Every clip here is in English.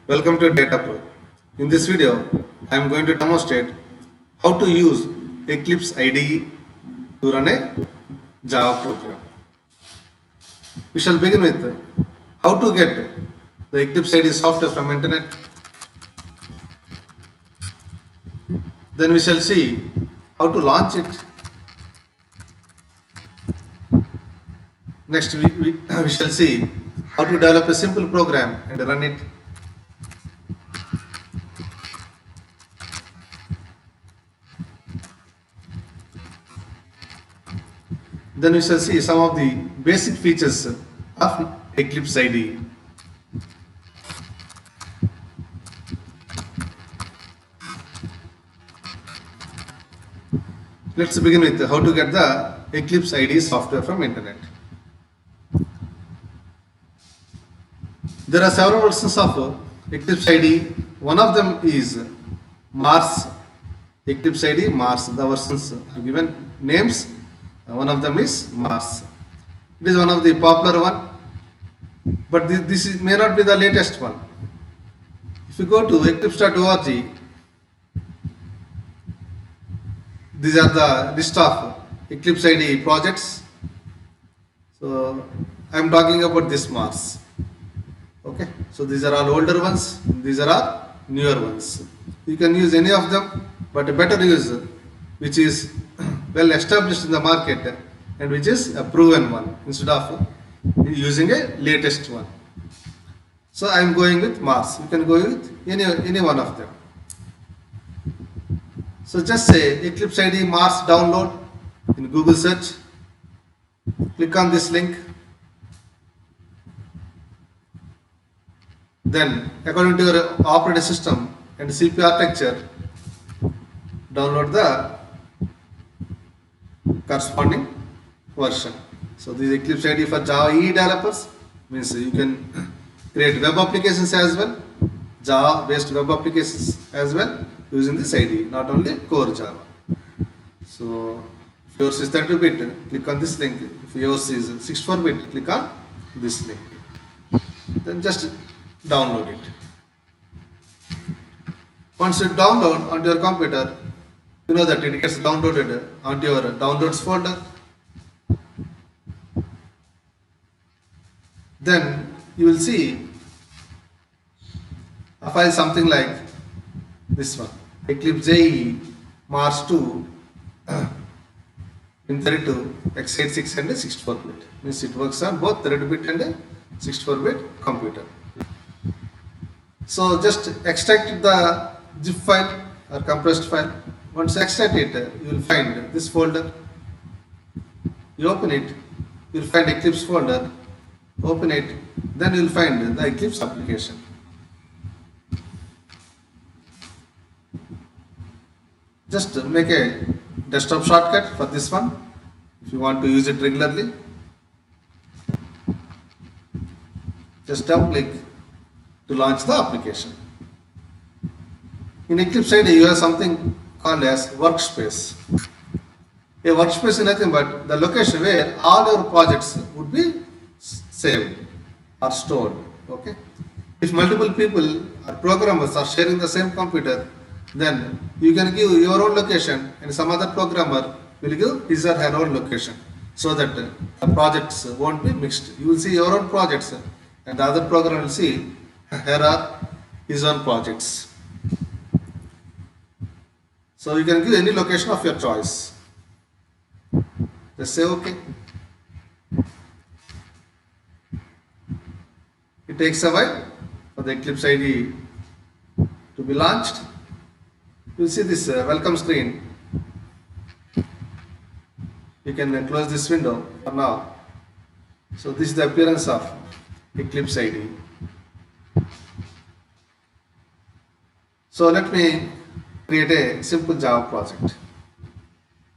Welcome to Data Pro. In this video, I am going to demonstrate how to use Eclipse IDE to run a Java program. We shall begin with how to get the Eclipse IDE software from internet. Then we shall see how to launch it. Next, we shall see how to develop a simple program and run it. Then we shall see some of the basic features of Eclipse IDE. Let's begin with how to get the Eclipse IDE software from internet. There are several versions of Eclipse IDE. One of them is Mars. Eclipse IDE Mars. The versions are given names. One of them is Mars. It is one of the popular one, but this may not be the latest one. If you go to eclipse.org, these are the list of Eclipse IDE projects. So I am talking about this Mars. Okay, so these are all older ones. These are all newer ones. You can use any of them, but a better use which is well established in the market and which is a proven one instead of using a latest one. So I am going with Mars. You can go with any one of them. So just say Eclipse IDE Mars download in Google search. Click on this link. Then according to your operating system and CPU architecture, download the corresponding version. So this is Eclipse IDE for Java EE developers, means you can create web applications as well, Java based web applications as well using this IDE, not only core Java. So if yours is 32-bit, click on this link. If yours is 64-bit, click on this link. Then just download it. Once you download onto your computer, you know that it gets downloaded onto your downloads folder. Then you will see a file something like this one, Eclipse IDE Mars 2 in 32, x86 and 64-bit. Means it works on both 32-bit and 64-bit computer. So just extract the zip file or compressed file. Once you extract it, you will find this folder. You open it, you will find Eclipse folder. Open it, then you will find the Eclipse application. Just make a desktop shortcut for this one if you want to use it regularly. Just double click to launch the application. In Eclipse IDE, you have something called as workspace. A workspace is nothing but the location where all your projects would be saved or stored. Okay. If multiple people or programmers are sharing the same computer, then you can give your own location and some other programmer will give his or her own location so that the projects won't be mixed. You will see your own projects and the other programmer will see here are his own projects. So you can give any location of your choice. Just say OK. It takes a while for the Eclipse IDE to be launched. You will see this welcome screen. You can close this window for now. So this is the appearance of Eclipse IDE. So let me create a simple Java project.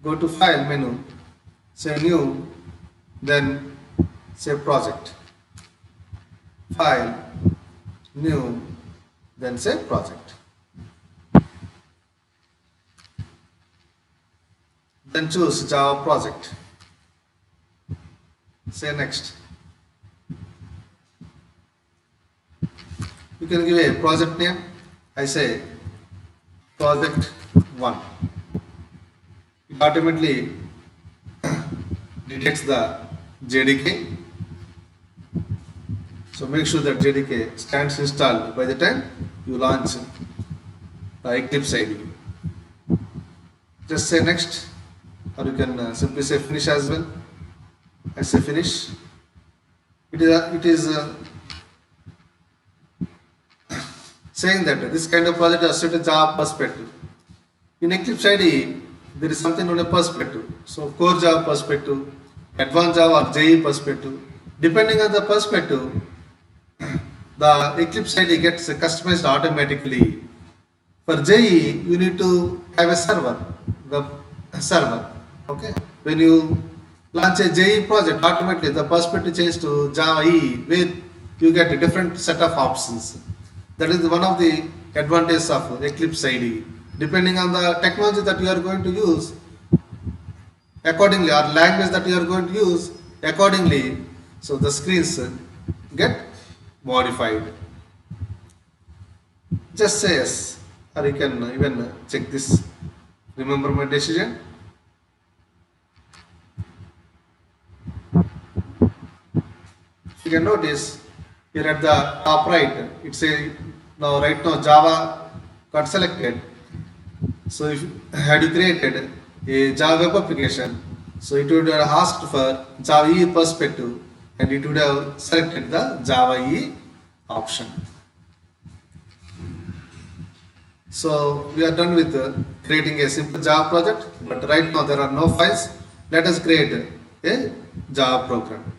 Go to File menu, say New, then say Project. File, New, then say Project. Then choose Java Project. Say Next. You can give a project name. I say project 1. It automatically detects the JDK. So make sure that JDK stands installed by the time you launch the Eclipse IDE. Just say next, or you can simply say finish as well. I say finish. It is saying that this kind of project is set a Java perspective. In Eclipse IDE, there is something on a perspective. So core Java perspective, advanced Java or JE perspective. Depending on the perspective, the Eclipse IDE gets customized automatically. For JE, you need to have a server, the server. Okay. When you launch a JE project, automatically the perspective changes to Java EE, where you get a different set of options. That is one of the advantages of Eclipse IDE. Depending on the technology that you are going to use, accordingly, or language that you are going to use, accordingly, so the screens get modified. Just say yes, or you can even check this. Remember my decision. You can notice here at the top right, it says now right now Java got selected. So if had you created a Java web application, so it would have asked for Java EE perspective and it would have selected the Java EE option. So we are done with creating a simple Java project, but right now there are no files. Let us create a Java program.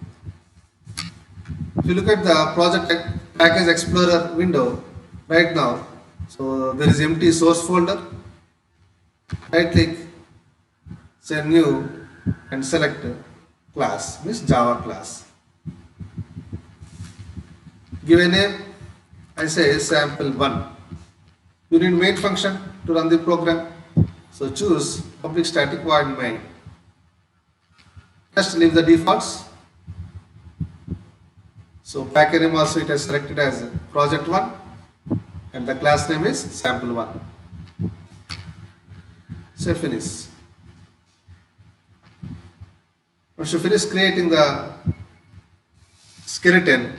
If you look at the project package explorer window right now, so there is empty source folder. Right click, say new and select class, means Java class. Give a name, I say sample1. You need main function to run the program. So choose public static void main. Just leave the defaults. So package name also it is selected as project 1 and the class name is sample1. Say finish. Once you finish creating the skeleton,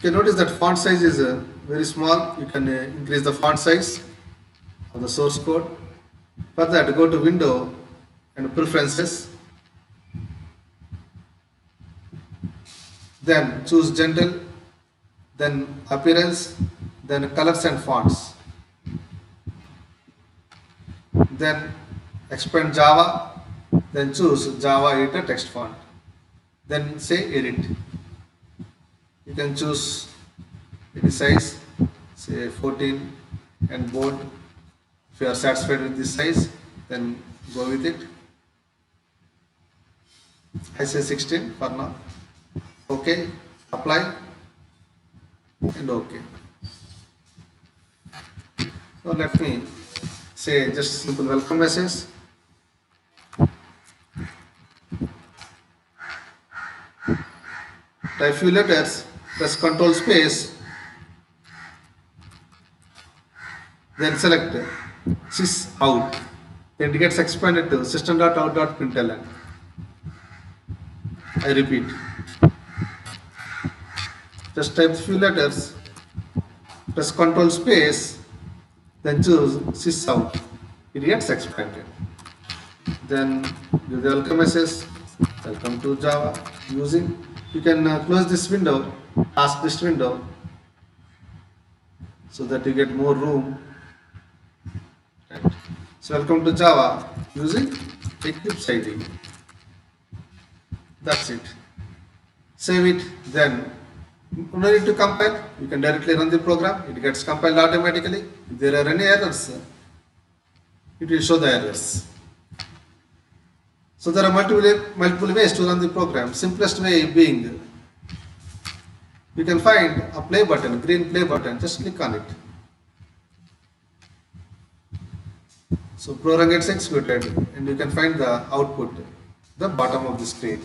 you can notice that font size is very small. You can increase the font size of the source code. For that, go to Window and Preferences. Then choose General, then Appearance, then Colors and Fonts. Then expand Java, then choose Java Editor text font. Then say Edit. You can choose any size, say 14 and bold. If you are satisfied with this size, then go with it. I say 16 for now. Okay, apply and okay. So let me say just simple welcome message. Type few letters, press Control space, then select sys out. Then it gets expanded to system.out.println. I repeat. Just type few letters, press Control space, then choose sys out. It gets expanded. Then give the welcome message. Welcome to Java using. You can close this window, task list window, so that you get more room. Right. So welcome to Java using Eclipse IDE. That's it. Save it. Then no need to compile. You can directly run the program. It gets compiled automatically. If there are any errors, it will show the errors. So there are multiple ways to run the program. Simplest way being, you can find a play button, green play button, just click on it. So program gets executed and you can find the output, the bottom of the screen.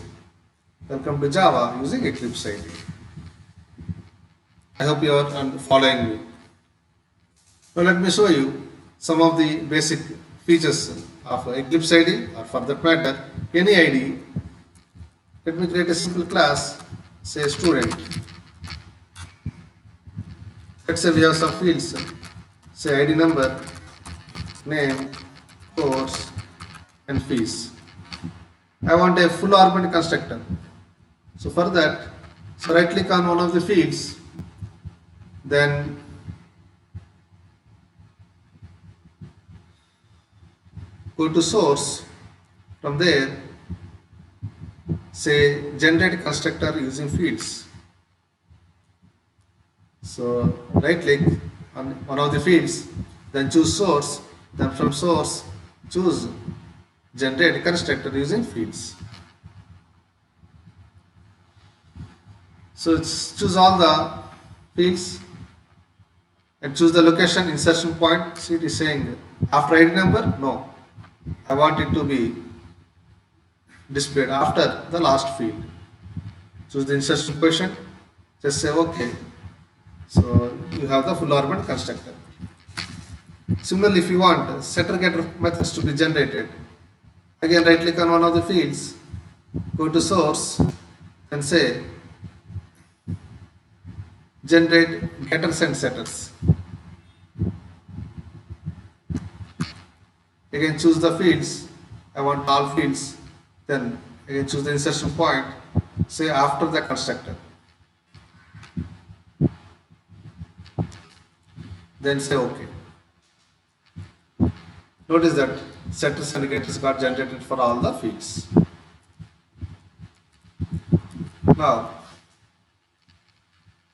Welcome to Java using Eclipse IDE. I hope you are following me. Now let me show you some of the basic features of Eclipse ID, or for that matter any ID. Let me create a simple class, say student. Let's say we have some fields, say ID number, name, course and fees. I want a full argument constructor. So for that, so right click on one of the fields, then go to source. From there, say generate constructor using fields. So right click on one of the fields, then choose source, then from source choose generate constructor using fields. So choose all the fields and choose the location insertion point. See, it is saying after ID number, no, I want it to be displayed after the last field. Choose the insertion question, just say OK. So you have the full argument constructor. Similarly, if you want setter getter methods to be generated, again right click on one of the fields, go to source and say generate getters and setters. Again choose the fields, I want all fields, then again choose the insertion point, say after the constructor, then say OK. Notice that setters and getters got generated for all the fields. Now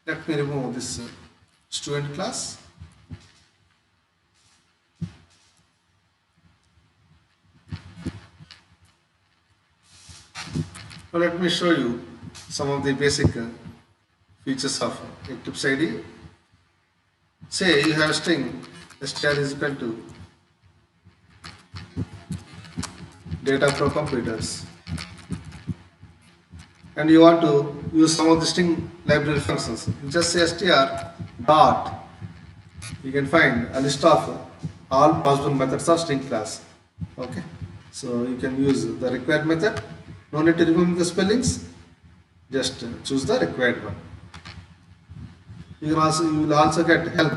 let me remove this student class. Now let me show you some of the basic features of Eclipse ID. Say you have a string str is equal to data pro computers, and you want to use some of the string library functions. You just say str dot, you can find a list of all possible methods of string class. Okay, so you can use the required method. No need to remember the spellings, just choose the required one. You will also get help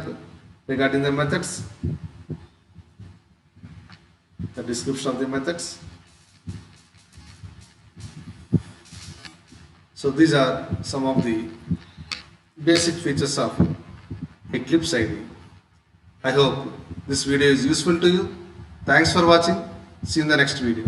regarding the methods, the description of the methods. So these are some of the basic features of Eclipse ID. I hope this video is useful to you. Thanks for watching. See you in the next video.